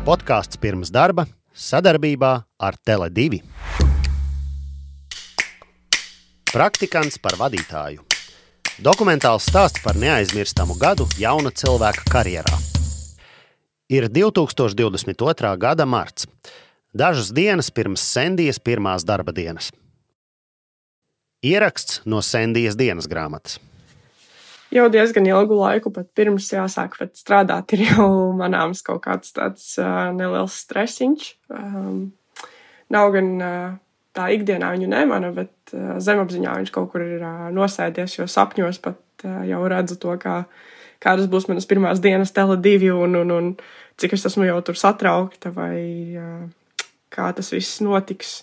Podkāsts pirms darba sadarbībā ar Tele2. Praktikants par vadītāju. Dokumentāls stāsts par neaizmirstamu gadu jauna cilvēka karjerā. Ir 2022. gada marts. Dažas dienas pirms Sendijas pirmās darba dienas. Ieraksts no Sendijas dienas grāmatas. Jau diezgan ilgu laiku, pat pirms jāsāk strādāt, ir jau manāms kaut kāds tāds neliels stresiņš. Nav gan tā ikdienā viņu nemana, bet zemapziņā viņš kaut kur ir nosēdies, jo sapņos pat jau redzu to, kādas būs manas pirmās dienas Tele2 un cik es esmu jau tur satraukta vai kā tas viss notiks.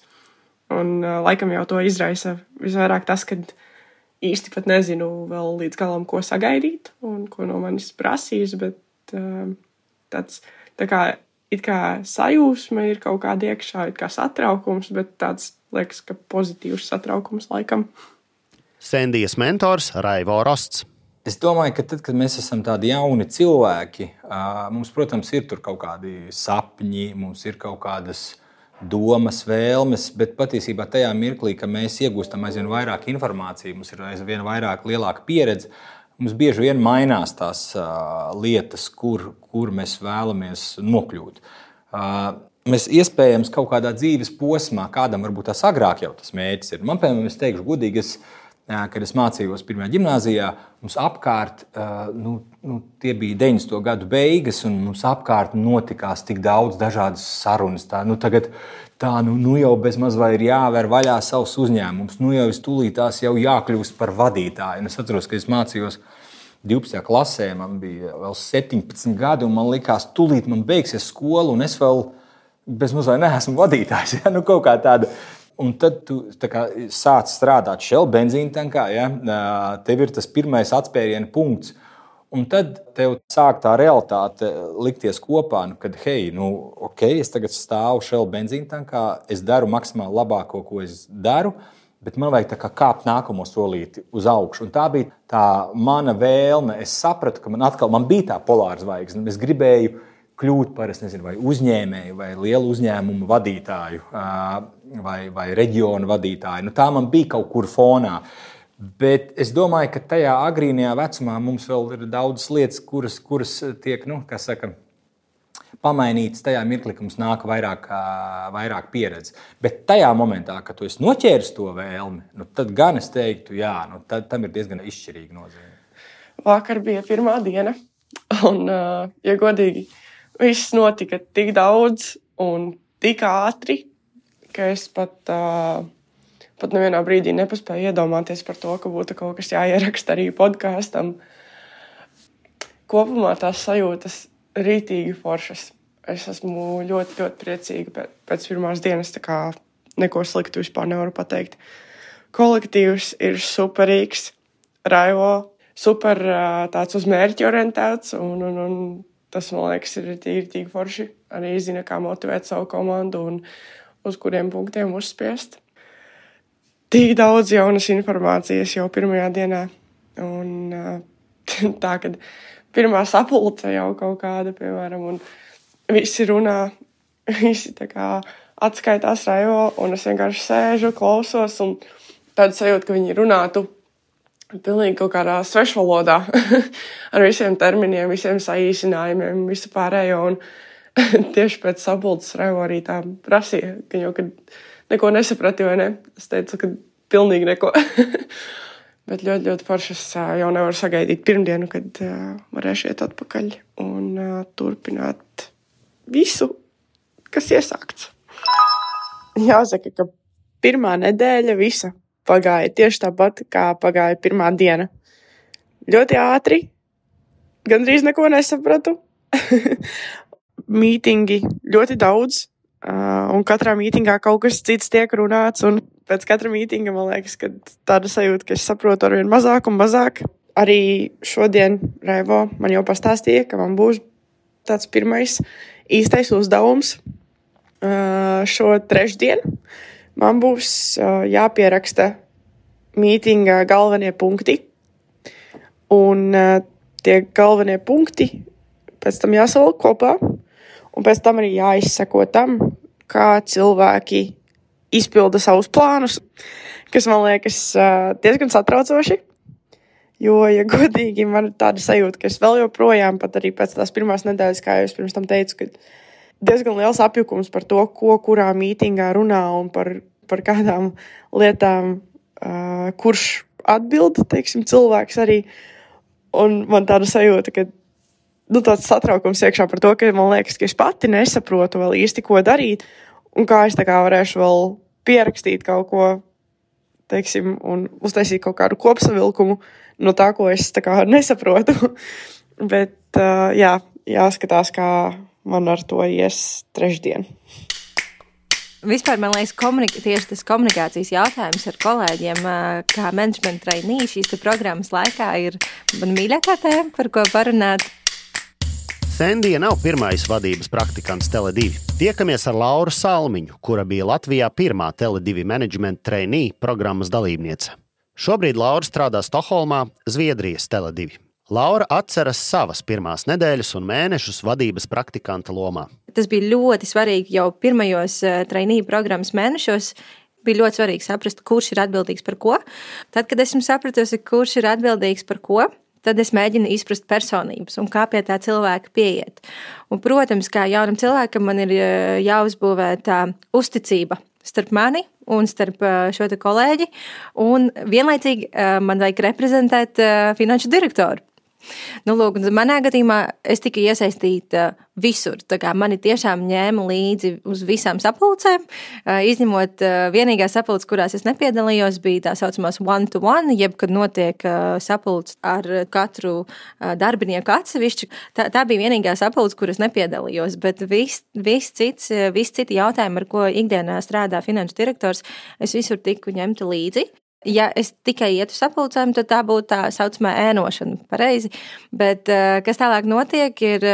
Un laikam jau to izraisa visvairāk tas, kad īsti pat nezinu vēl līdz galam, ko sagaidīt un ko no manis prasīs, bet tāds tā kā it kā sajūsma ir kaut kāda iekšā, it kā satraukums, bet tāds liekas, ka pozitīvs satraukums laikam. Sendijas mentors Raivo Rosts. Es domāju, ka tad, kad mēs esam tādi jauni cilvēki, mums, protams, ir tur kaut kādi sapņi, mums ir kaut kādas domas, vēlmes, bet patiesībā tajā mirklī, ka mēs iegūstam aizvien vairāk informāciju, mums ir aizvien vairāk lielāka pieredze, mums bieži vien mainās tās lietas, kur mēs vēlamies nokļūt. Mēs iespējams kaut kādā dzīves posmā, kādam varbūt tās agrāk jau tas mērķis ir. Man, piemēram, es teikšu godīgi, kad es mācījos pirmajā ģimnāzijā, mums apkārt, tie bija 90. gadu beigas, un mums apkārt notikās tik daudz dažādas sarunas. Tagad jau bezmaz vai ir jāver vaļā savus uzņēmumus, jau es tūlītās jau jākļūst par vadītāju. Un es atceros, ka es mācījos 12. klasē, man bija vēl 17 gadi, un man likās, tūlīt man beigsies skola, un es vēl bezmaz vai neesmu vadītājs. Ja? Kaut kā tāda. Un tad tu sāc strādāt Shell benzīntankā, ja? Tev ir tas pirmais atspēriena punkts. Un tad tev sāk tā realitāte likties kopā, kad, es tagad stāvu Shell benzīntankā, es daru maksimāli labāko, ko es daru, bet man vajag kāpt nākamo solīti uz augšu. Un tā bija tā mana vēlme. Es sapratu, ka man bija tā polāra zvaigzne. Es gribēju kļūt par, vai uzņēmēju, vai lielu uzņēmumu vadītāju, vai reģionu vadītāju. Tā man bija kaut kur fonā. Bet es domāju, ka tajā agrīnajā vecumā mums vēl ir daudzas lietas, kuras tiek, pamainītas tajā mirklī, ka mums nāk vairāk pieredze. Bet tajā momentā, kad tu esi noķēris to vēlmi, tad gan es teiktu, tam ir diezgan izšķirīga nozīme. Vakar bija pirmā diena, un, ja godīgi, viss notika tik daudz un tik ātri, ka es pat nevienā brīdī nepaspēju iedomāties par to, ka būtu kaut kas jāieraksta arī podkāstam. Kopumā tās sajūtas rītīgi foršas. Es esmu ļoti, ļoti priecīga pēc pirmās dienas, tā kā neko sliktu vispār nevaru pateikt. Kolektīvs ir superīgs, Raivo super tāds uz mērķi orientēts un tas, man liekas, ir tīri forši. Arī zina, kā motivēt savu komandu un uz kuriem punktiem uzspiest. Tik daudz jaunas informācijas jau pirmajā dienā. Un tā, kad pirmā sapulce jau kaut kāda, piemēram, un visi runā, visi tā kā atskaitās Raivo, un es vienkārši sēžu, klausos, un tāda sajūta, ka viņi runātu pilnīgi kaut kādā svešvalodā ar visiem terminiem, visiem saīsinājumiem, visu pārējo. Un tieši pēc sapulces Raivo arī tā prasīja, ka jau kad neko nesaprati, vai ne? Es teicu, ka pilnīgi neko. Bet ļoti, ļoti forši es jau nevaru sagaidīt pirmdienu, kad varēšu iet atpakaļ un turpināt visu, kas iesākts. Jāsaka, ka pirmā nedēļa visa pagāja tieši tāpat, kā pagāja pirmā diena. Ļoti ātri, gandrīz neko nesapratu. Mītingi ļoti daudz, un katrā mītingā kaut kas cits tiek runāts, un pēc katra mītinga man liekas, ka tāda sajūta, ka es saprotu arvien mazāk un mazāk. Arī šodien Raivo man jau pastāstīja, ka man būs tāds pirmais īstais uzdevums šo trešdienu. Man būs jāpieraksta mītinga galvenie punkti, un tie galvenie punkti pēc tam jāsavalk kopā, un pēc tam arī jāizseko tam, kā cilvēki izpilda savus plānus, kas man liekas diezgan satraucoši. Jo, ja godīgi, man ir tāda sajūta, ka es vēl joprojām, pat arī pēc tās pirmās nedēļas, kā jau es pirms tam teicu, ka diezgan liels apjukums par to, ko kurā mītingā runā un par kādām lietām, kurš atbild, teiksim, cilvēks arī. Un man tāda sajūta, ka tāds satraukums iekšā par to, ka man liekas, ka es pati nesaprotu vēl īsti, ko darīt, un kā es tā kā varēšu vēl pierakstīt kaut ko, teiksim, un uztaisīt kaut kādu kopsavilkumu no tā, ko es tā kā nesaprotu. Bet, jāskatās, kā man ar to ies trešdien. Vispār, man liekas, tieši tas komunikācijas jautājums ar kolēģiem, kā management trainee šīs programmas laikā ir man mīļākā tēma, par ko parunāt. Sendija nav pirmais vadības praktikants Tele2. Tiekamies ar Lauru Salmiņu, kura bija Latvijā pirmā Tele2 management trainee programmas dalībniece. Šobrīd Laura strādā Stokholmā, Zviedrijas Tele2. Laura atceras savas pirmās nedēļas un mēnešus vadības praktikanta lomā. Tas bija ļoti svarīgi jau pirmajos trainee programmas mēnešos. Bija ļoti svarīgi saprast, kurš ir atbildīgs par ko. Tad, kad esmu sapratusi, kurš ir atbildīgs par ko, tad es mēģinu izprast personības un kā pie tā cilvēka pieiet. Un, protams, kā jaunam cilvēkam man ir jāuzbūvē tā uzticība starp mani un starp šo te kolēģi. Un vienlaicīgi man vajag reprezentēt finanšu direktoru. Lūk, manā gadījumā es tiku iesaistīta visur. Tā kā mani tiešām ņēma līdzi uz visām sapulcēm, izņemot vienīgās sapulces, kurās es nepiedalījos, bija tā saucamās one-to-one, jeb kad notiek sapulce ar katru darbinieku atsevišķi. Tā bija vienīgā sapulce, kuras nepiedalījos, bet viss citi jautājumi, ar ko ikdienā strādā finanšu direktors, es visur tiku ņemta līdzi. Ja es tikai ietu sapulcēm, tad tā būtu tā saucamā ēnošana, pareizi. Bet kas tālāk notiek, ir,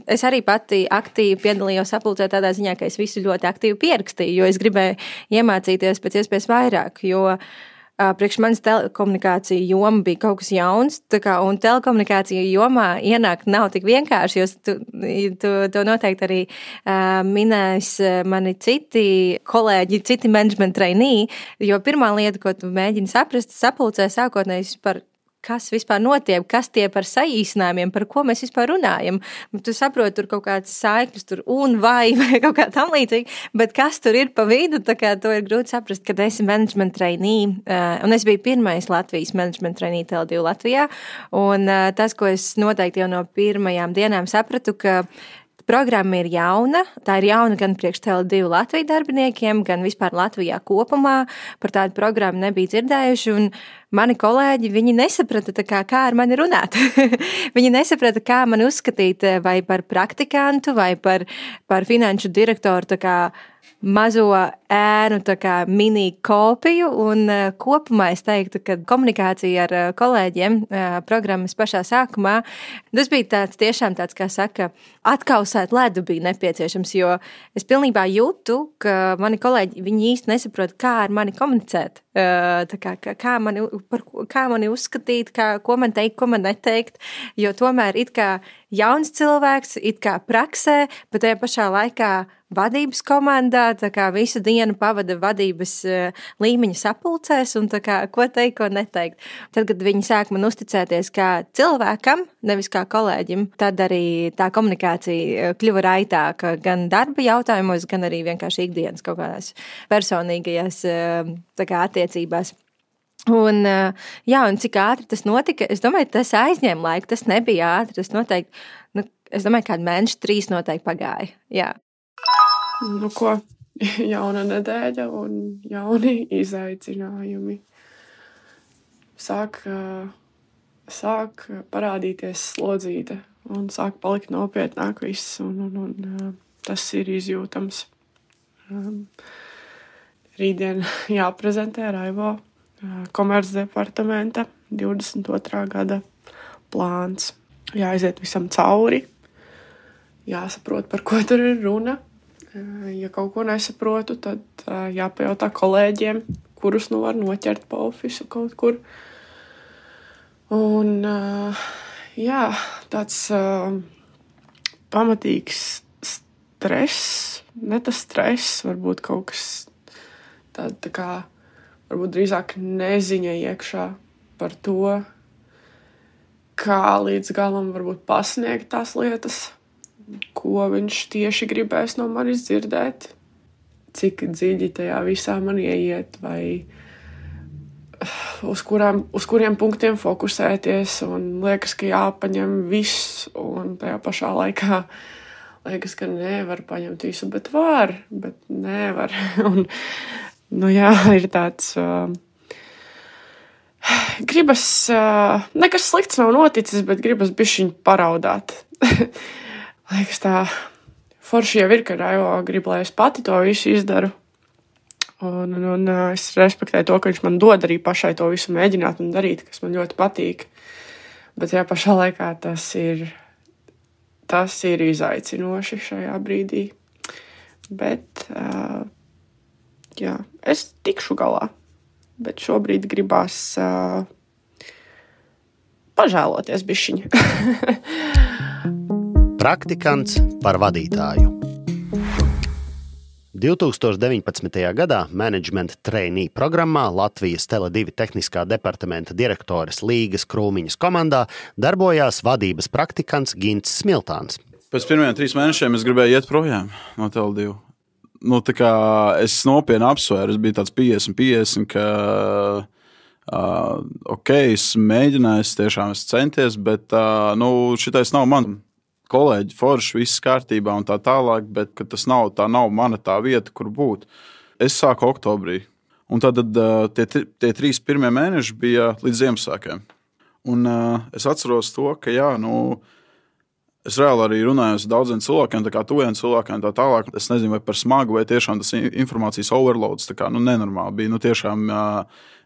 es arī pati aktīvi piedalījos sapulcē tādā ziņā, ka es visu ļoti aktīvi pierakstīju, jo es gribēju iemācīties pēc iespējas vairāk, jo priekš manis telekomunikācija joma bija kaut kas jauns, un telekomunikācija jomā ienākt nav tik vienkārši, jo to noteikti arī minēs mani citi kolēģi, citi management trainee, jo pirmā lieta, ko tu mēģini saprast, sapulcē sākotnēji par kas vispār notiek, kas tie par saīsinājumiem, par ko mēs vispār runājam. Tu saproti, tur kaut kāds saiklis, tur un vai kaut kā tam līdzīgi, bet kas tur ir pa vidu, tā kā to ir grūti saprast, kad esi management trainee, un es biju pirmais Latvijas management trainee Tele2 Latvijā, un tas, ko es noteikti jau no pirmajām dienām sapratu, ka programma ir jauna. Tā ir jauna gan priekš Tele2 Latvijas darbiniekiem, gan vispār Latvijā kopumā. Par tādu programmu nebija dzirdējuši, un mani kolēģi, viņi nesaprata, kā ar mani runāt. Viņi nesaprata, kā mani uzskatīt vai par praktikantu, vai par finanšu direktoru, tā kā mazo ēnu, tā kā mini kopiju, un kopumā es teiktu, ka komunikācija ar kolēģiem programmas pašā sākumā, tas bija tiešām tāds, kā saka, atkausēt ledu bija nepieciešams, jo es pilnībā jūtu, ka mani kolēģi, viņi īsti nesaprot, kā ar mani komunicēt. Kā mani uzskatīt, ko man teikt, ko man neteikt, jo tomēr it kā jauns cilvēks, it kā praksē, bet tajā pašā laikā vadības komandā, tā kā visu dienu pavada vadības līmeņa sapulcēs un tā kā ko teikt, ko neteikt. Tad, kad viņi sāk man uzticēties kā cilvēkam, nevis kā kolēģim, tad arī tā komunikācija kļuva raitāka gan darba jautājumos, gan arī vienkārši ikdienas kaut kādās personīgajās tā kā attiecībās. Un cik ātri tas notika, es domāju, tas aizņēma laiku, tas nebija ātri, tas noteikti, es domāju, kādu mēnešu 3 noteikti pagāja, jā. Ko, jauna nedēļa un jauni izaicinājumi. Sāk parādīties slodzīte un sāk palikt nopietnāk viss, un tas ir izjūtams. Rītdien jāprezentē Raivo Komercdepartamenta 22. gada plāns. Jāaiziet visam cauri, jāsaprot, par ko tur ir runa. Ja kaut ko nesaprotu, tad jāpajautā kolēģiem, kurus var noķert pa ofisu kaut kur. Un tāds pamatīgs ne tas stress, varbūt kaut kas tā kā, varbūt drīzāk neziņa iekšā par to, kā līdz galam varbūt pasniegt tās lietas, ko viņš tieši gribēs no manis dzirdēt, cik dziļi tajā visā man ieiet, vai uz kuriem punktiem fokusēties, un liekas, ka jāpaņem viss, un tajā pašā laikā liekas, ka nevar paņemt visu, bet nevar. Un, jā, ir tāds gribas, nekas slikts nav noticis, bet gribas bišķiņ paraudāt. Liekas tā, forši jau ir, ka Raivo grib, lai es pati to visu izdaru. Un es respektēju to, ka viņš man dod arī pašai to visu mēģināt un darīt, kas man ļoti patīk. Bet jā, pašā laikā tas ir izaicinoši šajā brīdī. Bet, jā, es tikšu galā. Bet šobrīd gribās pažēloties bišķiņ. Praktikants par vadītāju. 2019. gadā Management Trainee programmā Latvijas Tele2 tehniskā departamenta direktores Līgas Krūmiņas komandā darbojās vadības praktikants Gints Smiltāns. Pēc pirmajiem 3 mēnešiem es gribēju iet projām no Tele2. Tā kā es nopietni apsvēru, es biju tāds 50-50, ka es mēģināju, tiešām es centies, bet šitais nav man. Kolēģi, forši, viss kārtībā un tā tālāk, bet tā nav mana tā vieta, kur būt. Es sāku oktobrī, un tad tie 3 pirmie mēneši bija līdz Ziemassvētkiem. Un es atceros to, ka es reāli arī runāju ar daudziem cilvēkiem, tā kā tuviem cilvēkiem, tā tālāk. Es nezinu, vai par smagu, vai tiešām tas informācijas overloads, tā kā nenormāli bija. Tiešām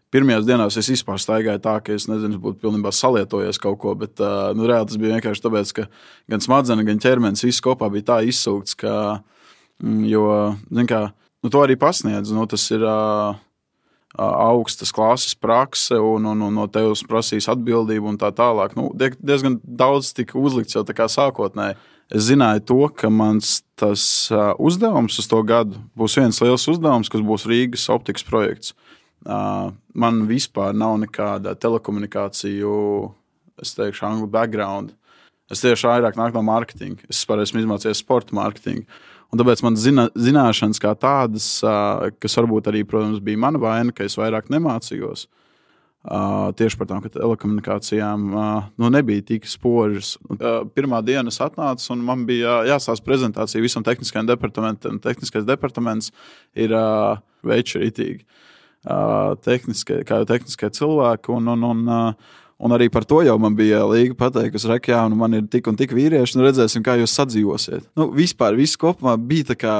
pirmajās dienās es vispār staigāju tā, ka es nezinu, būtu pilnībā salietojies kaut ko, bet reāli tas bija vienkārši tāpēc, ka gan smadzenes, gan ķermenis viss kopā bija tā izsūkts, jo, zin kā, to arī pasniedz, tas ir augstas klases prakse un no tevis prasīs atbildību un tā tālāk. Diezgan daudz tika uzlikts jau tā kā sākotnēji. Es zināju to, ka mans tas uzdevums uz to gadu būs viens liels uzdevums, kas būs Rīgas optikas projekts. Man vispār nav nekāda telekomunikāciju, es teikšu, angļu background. Es tieši vairāk nāku no mārketinga. Es esmu izmācījies sporta mārketingu. Un tāpēc man zināšanas kā tādas, kas varbūt arī, protams, bija mana vaina, ka es vairāk nemācījos. Tieši par tām telekomunikācijām nebija tik spožas. Pirmā diena es atnācu un man bija jāstāsta prezentācija visam tehniskajam departamentam. Tehniskais departaments ir veičerītīgi. Tehniskie cilvēki, un arī par to jau man bija Līga pateikusi, ka man ir tik un tik vīrieši, redzēsim, kā jūs sadzīvosiet. Vispār viss kopumā bija tā kā,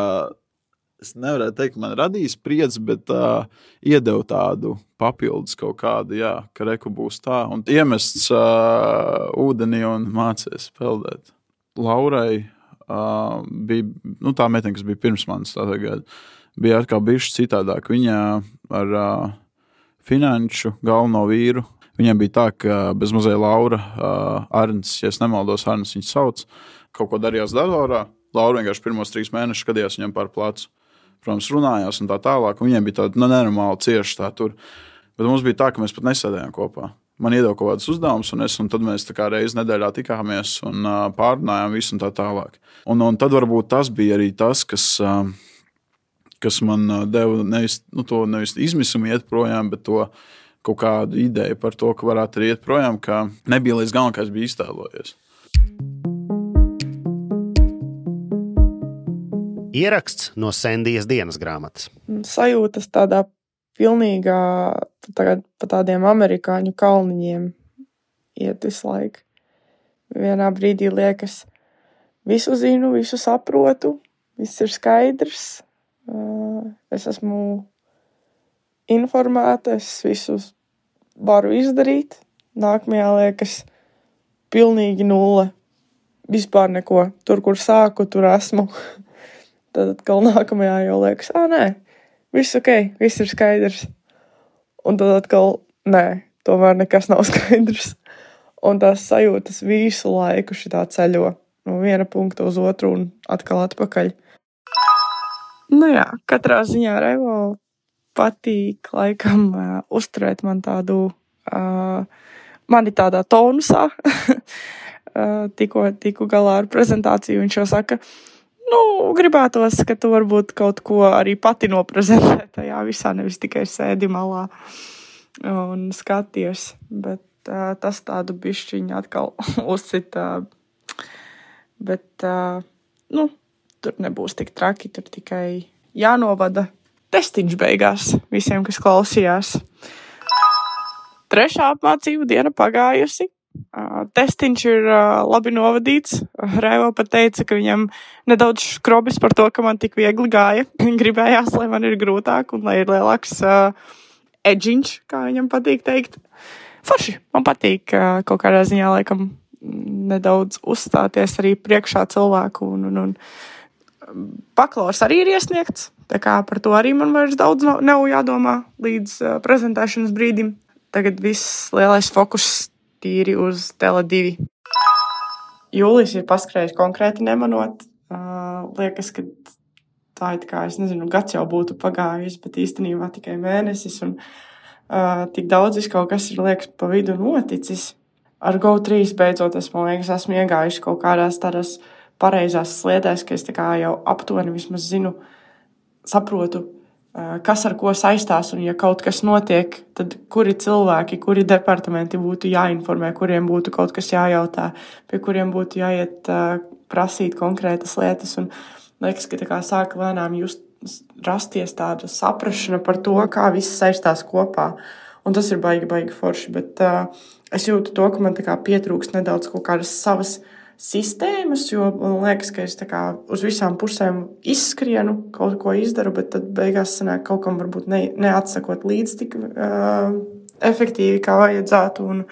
es nevarētu teikt, man radīja spriedzi, bet iedeva tādu papildus kaut kādu, ka reku būs tā, un iemests ūdenī un mācies peldēt. Laurai bija, tā meitene, kas bija pirms manis tā tagad, bija atkal bišķi citādāk. Viņa ar finanšu galveno vīru. Viņam bija tā, ka bez mazai Laura, Arnis, ja es nemaldos, Arnis viņu sauc, kaut ko darījās datorā. Laura vienkārši pirmos 3 mēnešus skatījās viņam par plecu. Protams, runājās un tā tālāk. Un viņiem bija tāda nenormāli cieši tā tur. Bet mums bija tā, ka mēs pat nesēdējām kopā. Man iedeva kaut kādus uzdevumus, un tad mēs tā kā reizi nedēļā tikāmies un pārrunājām visu un tā tālāk. Un tad varbūt tas bija arī tas, kas man deva nevis izmisumu iet projām, bet to kaut kādu ideju par to, ka varētu arī iet projām, ka nebija līdz galam, kā es biju iztēlojies. Ieraksts no Sendijas dienas grāmatas. Sajūtas tādā pilnīgā, tagad pa tādiem amerikāņu kalniņiem iet visu laiku. Vienā brīdī liekas, visu zinu, visu saprotu, viss ir skaidrs. Es esmu informēta, es visu varu izdarīt. Nākamajā liekas pilnīgi nulle. Vispār neko. Tur, kur sāku, tur esmu. Tad atkal nākamajā jau liekas, nē, viss ok, viss ir skaidrs. Un tad atkal, nē, tomēr nekas nav skaidrs. Un tās sajūtas visu laiku šitā ceļo no viena punkta uz otru un atkal atpakaļ. Nu jā, katrā ziņā Revo patīk laikam uzturēt man tādu, mani tādā tonusā. Tiku galā ar prezentāciju, viņš jau saka, gribētos, ka tu varbūt kaut ko arī pati noprezentē tajā visā, nevis tikai sēdi malā un skaties, bet tas tādu bišķiņu atkal uzcita, bet, tur nebūs tik traki, tur tikai jānovada testiņš beigās visiem, kas klausījās. 3. apmācību diena pagājusi. Testiņš ir labi novadīts. Revo pat teica, ka viņam nedaudz škrobis par to, ka man tik viegli gāja. Gribējās, lai man ir grūtāk un lai ir lielāks edžiņš, kā viņam patīk teikt. Forši, man patīk kaut kādā ziņā laikam nedaudz uzstāties arī priekšā cilvēku un bakalaurs arī ir iesniegts, tā kā par to arī man vairs daudz nav jādomā līdz prezentēšanas brīdim. Tagad viss lielais fokus tīri uz Tele2. Jūlijas ir paskrējis konkrēti nemanot. Liekas, ka tā ir kā, es nezinu, gads jau būtu pagājis, bet īstenībā tikai mēnesis un tik daudz kaut kas ir, liekas, pa vidu noticis. Ar Go3 beidzot man liekas, esmu iegājuši kaut kādās tādās pareizās sliedēs, ka es tā kā jau aptuveni vismaz zinu, saprotu, kas ar ko saistās, un ja kaut kas notiek, tad kuri cilvēki, kuri departamenti būtu jāinformē, kuriem būtu kaut kas jājautā, pie kuriem būtu jāiet prasīt konkrētas lietas, un liekas, ka tā kā sāka lēnām rasties tāda saprašana par to, kā viss saistās kopā, un tas ir baigi forši, bet es jūtu to, ka man tā kā pietrūkst nedaudz kaut kādas savas sistēmas, jo man liekas, ka es tā kā uz visām pusēm izskrienu, kaut ko izdaru, bet tad beigās sanāk kaut kam varbūt neatsakot līdz tik efektīvi, kā vajadzētu, un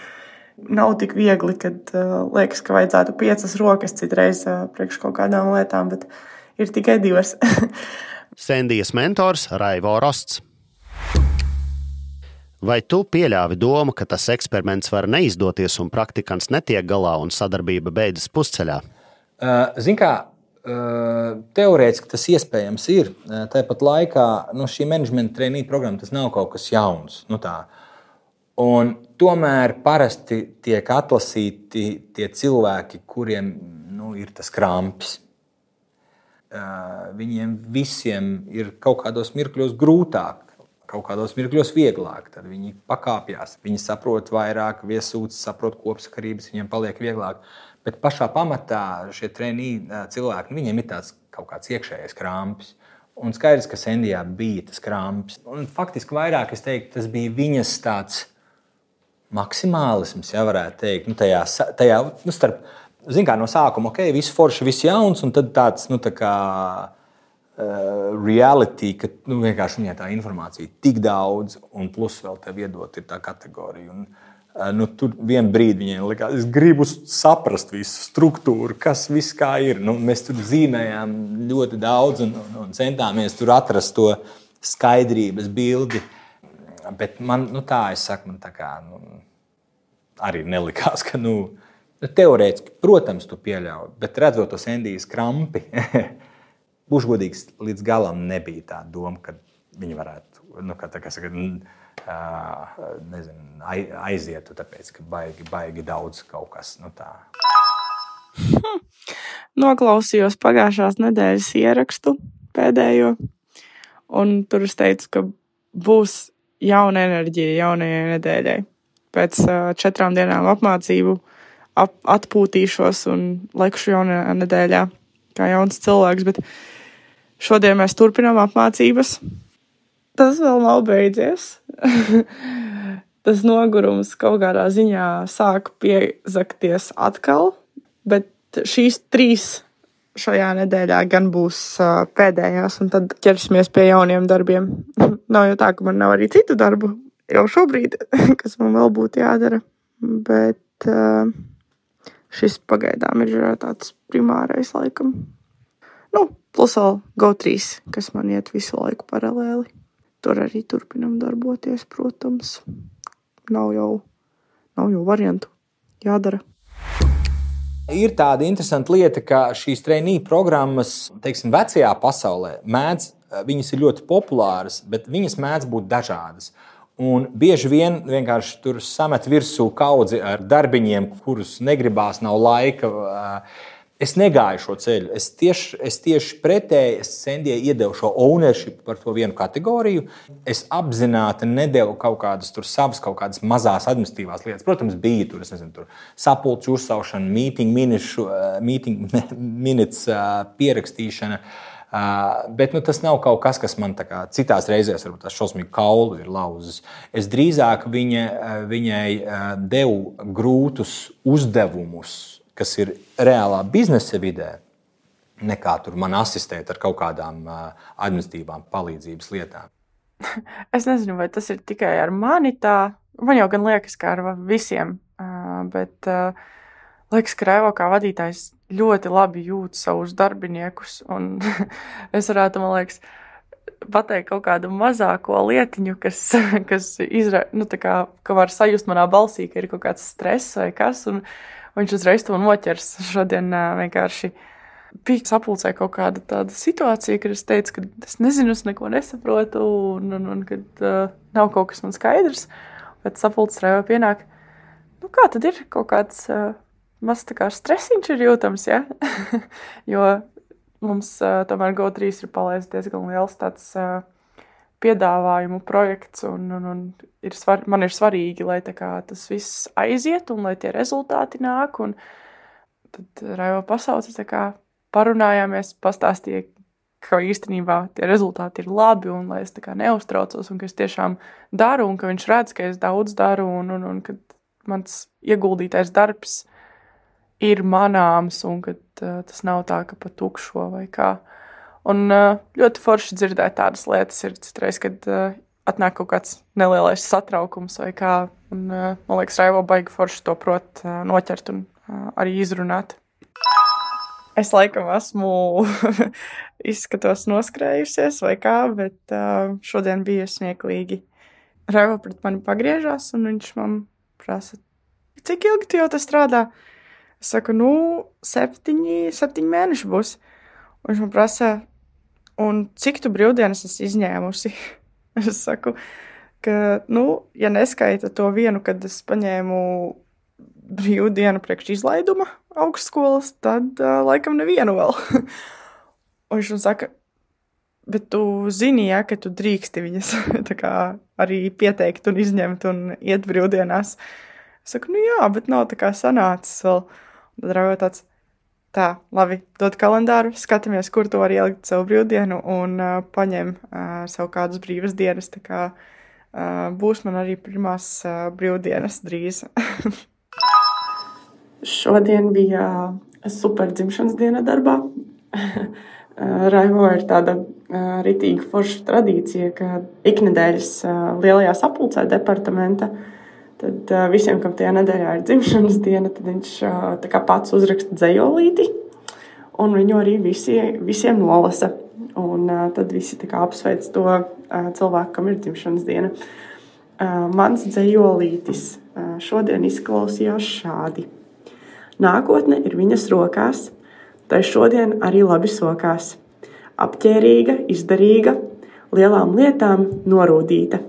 nav tik viegli, kad liekas, ka vajadzētu 5 rokas citreiz priekš kaut kādām lietām, bet ir tikai 2. Sendijas mentors Raivo Rosts. Vai tu pieļāvi domu, ka tas eksperiments var neizdoties un praktikants netiek galā un sadarbība beidzas pusceļā? Zin kā, teorētiski tas iespējams ir. Tāpat laikā šī menedžmenta treinīga programma tas nav kaut kas jauns. Un tomēr parasti tiek atlasīti tie cilvēki, kuriem ir tas krampis. Viņiem visiem ir kaut kādos mirkļos grūtāk. Kaut kādos mirkļos vieglāk, tad viņi pakāpjās, viņi saprot vairāk, viesūcis saprot kopsakarības, viņiem paliek vieglāk. Bet pašā pamatā šie treinīgi cilvēki, viņiem ir tāds kaut kāds iekšējais krampis. Un skaidrs, ka Sendijā bija tas krampis. Un faktiski vairāk, es teiktu, tas bija viņas tāds maksimālisms, ja varētu teikt. Tajā starp, zin kā, no sākuma, viss forši, viss jauns, un tad tāds, tā kā reality, ka vienkārši viņai tā informācija tik daudz, un plus vēl tev iedot ir tā kategorija. Un, tur vien brīdi viņai likās, es gribu saprast visu struktūru, kas viss kā ir. Mēs tur zīmējām ļoti daudz un centāmies tur atrast to skaidrības bildi. Bet man, es saku, man tā kā arī nelikās, ka teorētiski, protams, tu pieļauj, bet redzot to Sendijas krampi, būšu godīgs, līdz galam nebija tā doma, ka viņi varētu, aizietu, tāpēc, ka baigi daudz kaut kas, tā. Noklausījos pagājušās nedēļas ierakstu pēdējo, un tur es teicu, ka būs jauna enerģija jaunajai nedēļai. Pēc 4 dienām apmācību atpūtīšos un laikšu jaunajā nedēļā kā jauns cilvēks, bet šodien mēs turpinām apmācības. Tas vēl nav beidzies. Tas nogurums kaut kādā ziņā sāk piezakties atkal, bet šīs 3 šajā nedēļā gan būs pēdējās, un tad ķersimies pie jauniem darbiem. Nav jau tā, ka man nav arī citu darbu jau šobrīd, kas man vēl būtu jādara, bet šis pagaidām ir tāds primārais laikam. Plus vēl Go3, kas man iet visu laiku paralēli. Tur arī turpinam darboties, protams. Nav jau variantu. Jādara. Ir tāda interesanta lieta, ka šīs trainee programmas, teiksim, vecajā pasaulē viņas ir ļoti populāras, bet viņas mēdz būt dažādas. Un bieži vien vienkārši tur samet virsū kaudzi ar darbiņiem, kurus negribās, nav laika. Es negāju šo ceļu. Es tieši pretēji Sendijai iedevu šo ownership par to vienu kategoriju. Es apzināti nedevu kaut kādas mazās administratīvās lietas. Protams, bija tur sapulču uzsaušana, meeting minutes pierakstīšana. Bet tas nav kaut kas, kas man citās reizēs varbūt tās šausmīgi kaulu ir lauzis. Es drīzāk viņai devu grūtus uzdevumus, kas ir reālā biznesa vidē, nekā tur man asistēt ar kaut kādām administratīvām palīdzības lietām. Es nezinu, vai tas ir tikai ar mani tā. Man jau gan liekas, kā ar visiem, bet liekas, ka Raivo kā vadītājs ļoti labi jūt savus darbiniekus, un es varētu, man liekas, pateikt kaut kādu mazāko lietiņu, kas ka var sajust manā balsī, ka ir kaut kāds stress vai kas, un viņš uzreiz to noķers. Šodien vienkārši bija sapulcē kaut kāda tāda situācija, kad es teicu, ka es nezinu, es neko nesaprotu, un kad nav kaut kas man skaidrs, bet sapulcē Raivo pienāk. Kā tad ir kaut kāds maz tā kā stresiņš ir jūtams, ja? Jo mums tomēr GO3 ir palaists diezgan liels tāds piedāvājumu projekts, un man ir svarīgi, lai tas viss aiziet un lai tie rezultāti nāk. Un tad Raivo pasauca, parunājāmies, pastāstīja, ka īstenībā tie rezultāti ir labi un lai es neuztraucos un ka es tiešām daru un ka viņš redz, ka es daudz daru un ka mans ieguldītais darbs ir manāms un ka tas nav tā, ka pa tukšo vai kā. Un ļoti forši dzirdēt tādas lietas ir citreiz, kad atnāk kaut kāds nelielais satraukums vai kā. Un, man liekas, Raivo baigi forši to prot noķert un arī izrunāt. Es laikam esmu izskatos noskrējusies vai kā, bet šodien bija smieklīgi. Raivo pret mani pagriežās un viņš man prasa, cik ilgi tu jau te strādā? Es saku, 7 mēneši būs. Un viņš man prasa, un cik tu brīvdienas esi izņēmusi? Es saku, ka, ja neskaita to vienu, kad es paņēmu brīvdienu priekš izlaiduma augstskolas, tad laikam nevienu vēl. Un viņš man saka, bet tu zini, ja, ka tu drīksti viņas arī pieteikt un izņemt un iet brīvdienās. Es saku, jā, bet nav tā kā sanācis vēl. Tad Raivo tāds, tā, labi, dod kalendāru, skatāmies, kur tu vari ielikt savu brīvdienu un paņem savu kādas brīvas dienas. Tā kā būs man arī pirmās brīvdienas drīz. Šodien bija super dzimšanas diena darbā. Raivo ir tāda ritīga forša tradīcija, ka iknedēļas lielajā sapulcē departamenta tad visiem, kam tajā nedēļā ir dzimšanas diena, tad viņš pats uzraksta dzejolīti, un viņu arī visiem nolasa. Un tad visi apsveic to cilvēku, kam ir dzimšanas diena. Mans dzejolītis šodien izklausījās šādi. Nākotne ir viņas rokās, tai šodien arī labi sokās. Apķērīga, izdarīga, lielām lietām norūdīta.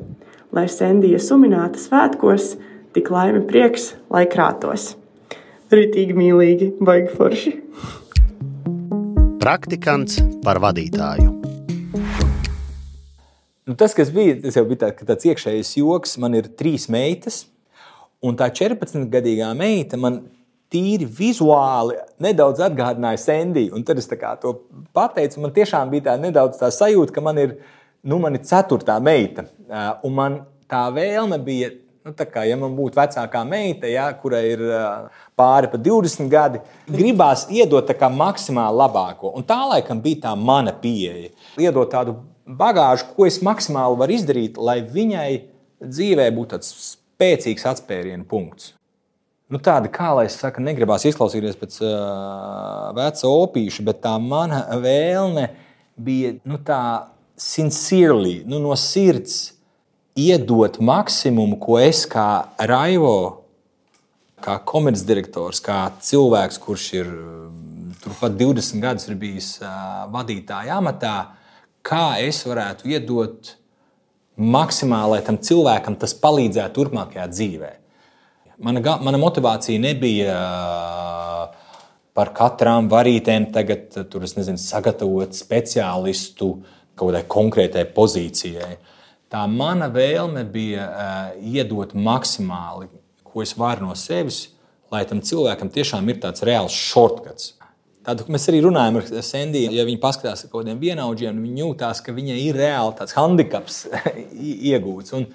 Lai Sendija sumināta svētkos, tik laime prieks, lai krātos. Ritīgi mīlīgi, baigi forši. Praktikants par vadītāju. Tas, kas bija, tas jau bija tāds iekšējais joks. Man ir 3 meitas, un tā 14-gadīgā meita man tīri vizuāli nedaudz atgādināja Sendiju. Un tad es to pateicu, man tiešām bija tā nedaudz tā sajūta, ka man ir 4. meita. Un man tā vēlme bija, ja man būtu vecākā meita, kurai ir pāri pa 20 gadi, gribās iedot maksimāli labāko. Un tā laikam bija tā mana pieeja. Iedot tādu bagāžu, ko es maksimāli varu izdarīt, lai viņai dzīvē būtu tāds spēcīgs atspērienu punkts. Tāda, kā lai es saku, negribās izklausīties pēc veca opīša, bet tā mana vēlme bija tā sincerely, no sirds iedot maksimumu, ko es kā Raivo kā komercdirektors, kā cilvēks, kurš ir turpat 20 gadus ir bijis vadītāja amatā, kā es varētu iedot maksimāli, lai tam cilvēkam tas palīdzētu turpmākajā dzīvē. Mana motivācija nebija par katrām varītēm tagad sagatavot speciālistu kaut kādai konkrētai pozīcijai. Tā mana vēlme bija iedot maksimāli, ko es varu no sevis, lai tam cilvēkam tiešām ir tāds reāls shortcuts. Tad mēs arī runājam ar Sendiju, ja viņi paskatās ar kaut kādiem vienaudžiem, viņi jūtās, ka viņai ir reāli tāds handikaps iegūts. Un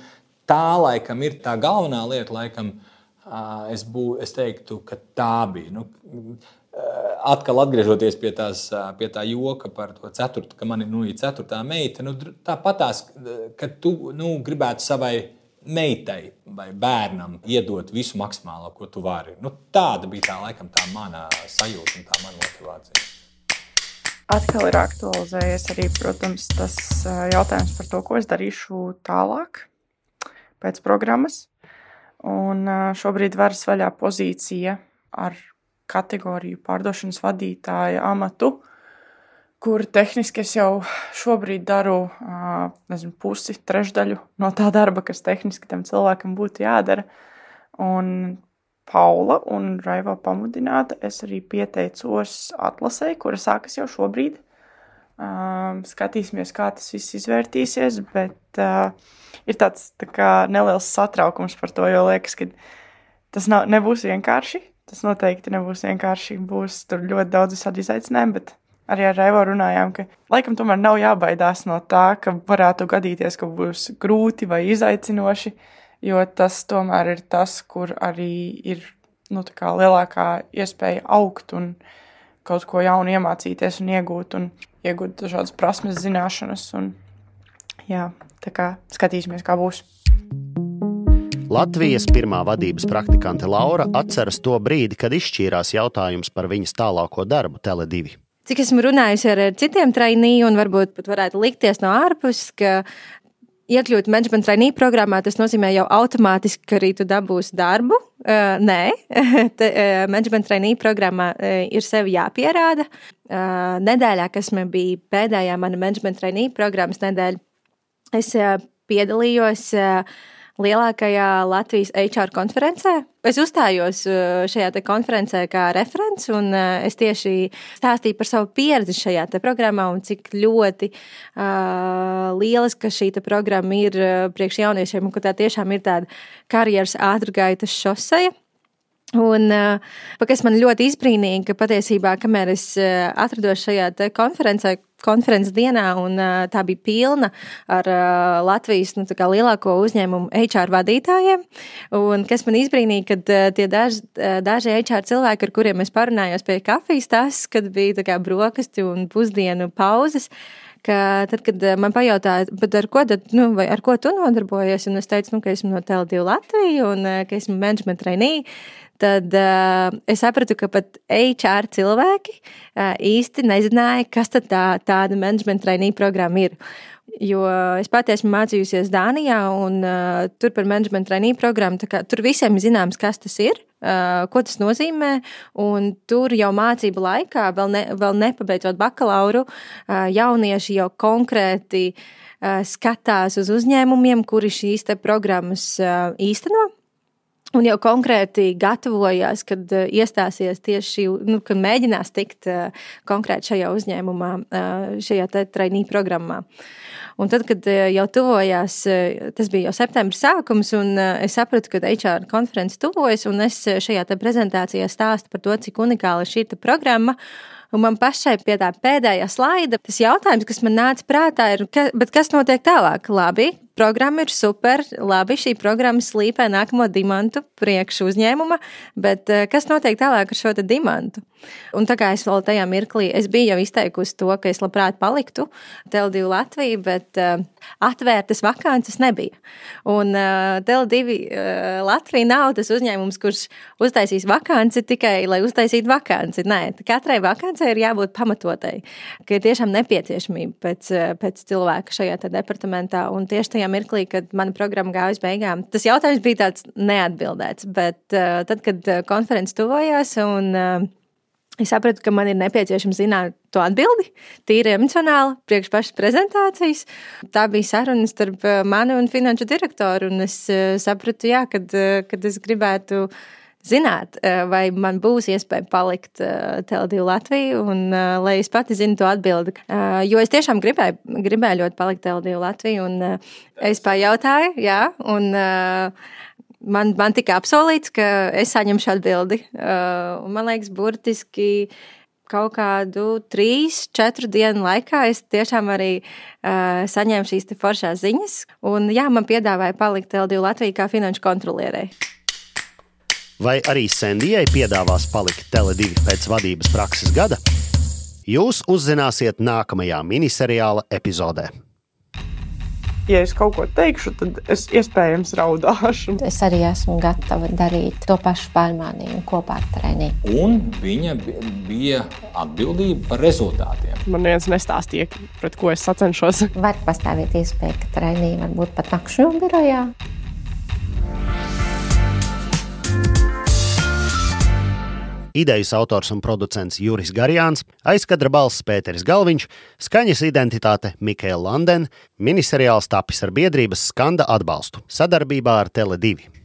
tā laikam ir tā galvenā lieta, laikam es teiktu, ka tā bija. Atkal atgriežoties pie tā joka par to ceturtu, ka man ir ceturtā meita, tāpatās, ka tu gribētu savai meitai vai bērnam iedot visu maksimālo, ko tu vari. Tāda bija tā mana sajūta un tā mana motivācija. Atkal ir aktualizējies arī, protams, tas jautājums par to, ko es darīšu tālāk pēc programmas. Un šobrīd varas vaļā pozīcija ar kategoriju pārdošanas vadītāja amatu, kur tehniski es jau šobrīd daru pusi, trešdaļu no tā darba, kas tehniski tam cilvēkam būtu jādara. Un Paula un Raivo pamudināta, es arī pieteicos atlasei, kura sākas jau šobrīd. Skatīsimies, kā tas viss izvērtīsies, bet ir tāds neliels satraukums par to, jo liekas, ka tas nebūs vienkārši. Tas noteikti nebūs vienkārši, būs tur ļoti daudz visādi izaicinājumi, bet arī ar Raivo runājām, ka laikam tomēr nav jābaidās no tā, ka varētu gadīties, ka būs grūti vai izaicinoši, jo tas tomēr ir tas, kur arī ir lielākā iespēja augt un kaut ko jaunu iemācīties un iegūt dažādas prasmes, zināšanas. Tā kā skatīsimies, kā būs. Latvijas pirmā vadības praktikante Laura atceras to brīdi, kad izšķīrās jautājums par viņas tālāko darbu Tele2. Cik esmu runājusi ar citiem trainee, un varbūt pat varētu likties no ārpuses, ka iekļūt management trainee programmā, tas nozīmē jau automātiski, ka arī tu dabūsi darbu. Nē, management trainee programmā ir sevi jāpierāda. Nedēļā, kas man bija pēdējā mana management trainee programmas nedēļa, es piedalījos lielākajā Latvijas HR konferencē. Es uzstājos šajā konferencē kā referents, un es tieši stāstīju par savu pieredzi šajā programmā un cik ļoti lieliska šī programma ir priekš jauniešiem, un ka tā tiešām ir tāda karjeras ātrgaitas šoseja. Un kas man ļoti izbrīnīja, ka patiesībā, kamēr es atrados šajā konferences dienā, un tā bija pilna ar Latvijas lielāko uzņēmumu HR vadītājiem, un kas man izbrīnīja, kad tie daži HR cilvēki, ar kuriem es parunājos pie kafijas tas, kad bija brokastu un pusdienu pauzes, ka tad, kad man pajautāja, bet ar ko tu nodarbojies, un es teicu, ka esmu no Tele2 Latviju un ka esmu management trainee, tad es sapratu, ka pat HR cilvēki īsti nezināja, kas tad tāda management trainee programma ir. Jo es pati esmu mācījusies Dānijā, un tur par management trainee programmu, tur visiem ir zināms, kas tas ir, ko tas nozīmē, un tur jau mācību laikā, vēl nepabeidzot bakalauru, jaunieši jau konkrēti skatās uz uzņēmumiem, kuri šīs programmas īsteno. Un jau konkrēti gatavojās, kad iestāsies tieši, kad mēģinās tikt konkrēti šajā uzņēmumā, šajā trainee programmā. Un tad, kad jau tuvojās, tas bija jau septembra sākums, un es sapratu, ka HR konference tuvojas, un es šajā prezentācijā stāstu par to, cik unikāla ir šī programma. Un man pašai pie tā pēdējā slaida tas jautājums, kas man nāca prātā, ir, bet kas notiek tālāk? Labi, programma ir super, labi, šī programma slīpē nākamo dimantu priekš uzņēmuma, bet kas notiek tālāk ar šo dimantu? Un tā kā es vēl tajā mirklī, es biju jau izteikusi to, ka es labprāt paliktu Tele2 Latviju, bet atvērtas vakances nebija. Un Tele2 Latvija nav tas uzņēmums, kurš uztaisīs vakanci tikai, lai uztaisītu vakanci. Nē, katrai vakancei ir jābūt pamatotai, ka ir tiešām nepieciešamība pēc cilvēka šajā departamentā. Un tieši tajā mirklī, kad mana programma gāja uz beigām, tas jautājums bija tāds neatbildēts. Bet tad, kad konferences tuvojās un es sapratu, ka man ir nepieciešams zināt to atbildi, tīri emocionāli, priekš pašas prezentācijas. Tā bija saruna starp mani un finanšu direktoru, un es sapratu, jā, kad es gribētu zināt, vai man būs iespēja palikt Tele2 Latviju, un lai es pati zinu to atbildi. Jo es tiešām gribēju ļoti palikt Tele2 Latviju, un es pajautāju, jā, un man tika apsolīts, ka es saņemšu atbildi. Man liekas, burtiski kaut kādu 3-4 dienu laikā es tiešām arī saņēmu šīs foršās ziņas. Un jā, man piedāvāja palikt Tele2 Latviju kā finanšu kontrolierei. Vai arī Sendijai piedāvās palikt Tele2 pēc vadības prakses gada? Jūs uzzināsiet nākamajā miniseriāla epizodē. Ja es kaut ko teikšu, tad es iespējams raudāšu. Es arī esmu gatava darīt to pašu pārmaiņu kopā ar treniņu. Un viņa bija atbildība par rezultātiem. Man viens nestāstīja, pret ko es sacenšos. Var pastāvēt iespēja, ka treniņi var būt pat nakšņu birojā. Idejas autors un producents Juris Garjāns, aizkadra balss Pēteris Galviņš, skaņas identitāte Mikaela Landen, miniseriāls tapis ar biedrības Skanda atbalstu sadarbībā ar Tele2.